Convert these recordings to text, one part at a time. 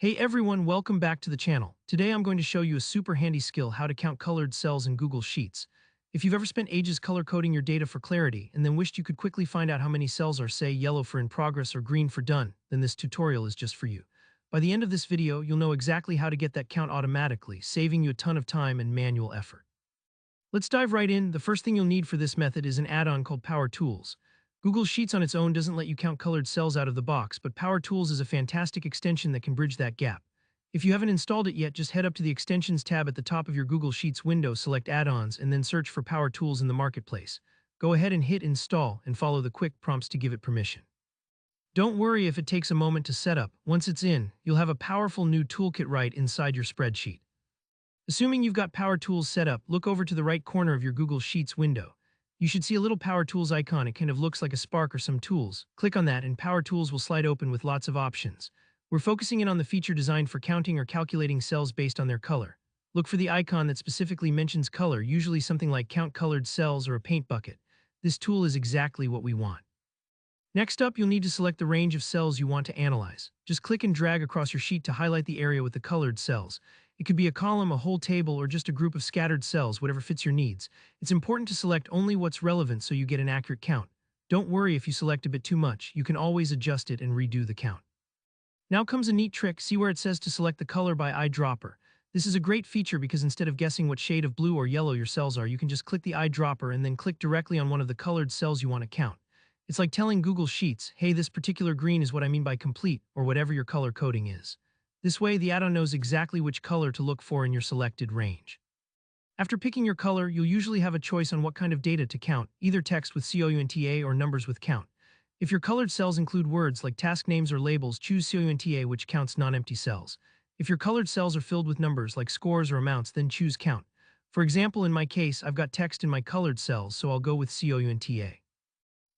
Hey everyone, welcome back to the channel. Today I'm going to show you a super handy skill how to count colored cells in Google Sheets. If you've ever spent ages color coding your data for clarity and then wished you could quickly find out how many cells are, say, yellow for in progress or green for done, then this tutorial is just for you. By the end of this video, you'll know exactly how to get that count automatically, saving you a ton of time and manual effort. Let's dive right in. The first thing you'll need for this method is an add-on called Power Tools. Google Sheets on its own doesn't let you count colored cells out of the box, but Power Tools is a fantastic extension that can bridge that gap. If you haven't installed it yet, just head up to the Extensions tab at the top of your Google Sheets window, select Add-ons, and then search for Power Tools in the Marketplace. Go ahead and hit Install and follow the quick prompts to give it permission. Don't worry if it takes a moment to set up. Once it's in, you'll have a powerful new toolkit right inside your spreadsheet. Assuming you've got Power Tools set up, look over to the right corner of your Google Sheets window. You should see a little Power Tools icon. It kind of looks like a spark or some tools. Click on that and Power Tools will slide open with lots of options. We're focusing in on the feature designed for counting or calculating cells based on their color. Look for the icon that specifically mentions color, usually something like Count Colored Cells or a paint bucket. This tool is exactly what we want. Next up, you'll need to select the range of cells you want to analyze. Just click and drag across your sheet to highlight the area with the colored cells. It could be a column, a whole table, or just a group of scattered cells, whatever fits your needs. It's important to select only what's relevant so you get an accurate count. Don't worry if you select a bit too much. You can always adjust it and redo the count. Now comes a neat trick. See where it says to select the color by eyedropper. This is a great feature because instead of guessing what shade of blue or yellow your cells are, you can just click the eyedropper and then click directly on one of the colored cells you want to count. It's like telling Google Sheets, hey, this particular green is what I mean by complete, or whatever your color coding is. This way, the add-on knows exactly which color to look for in your selected range. After picking your color, you'll usually have a choice on what kind of data to count, either text with COUNTA or numbers with count. If your colored cells include words like task names or labels, choose COUNTA, which counts non-empty cells. If your colored cells are filled with numbers like scores or amounts, then choose count. For example, in my case, I've got text in my colored cells, so I'll go with COUNTA.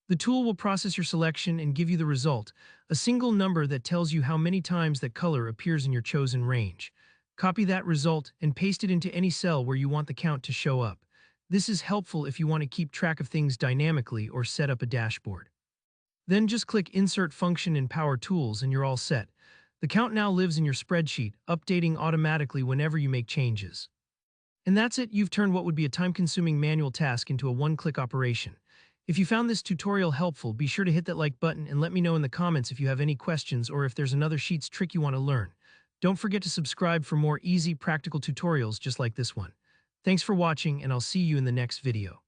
The tool will process your selection and give you the result, a single number that tells you how many times that color appears in your chosen range. Copy that result and paste it into any cell where you want the count to show up. This is helpful if you want to keep track of things dynamically or set up a dashboard. Then just click Insert Function in Power Tools and you're all set. The count now lives in your spreadsheet, updating automatically whenever you make changes. And that's it. You've turned what would be a time-consuming manual task into a one-click operation. If you found this tutorial helpful, be sure to hit that like button and let me know in the comments if you have any questions or if there's another Sheets trick you want to learn. Don't forget to subscribe for more easy, practical tutorials just like this one. Thanks for watching, and I'll see you in the next video.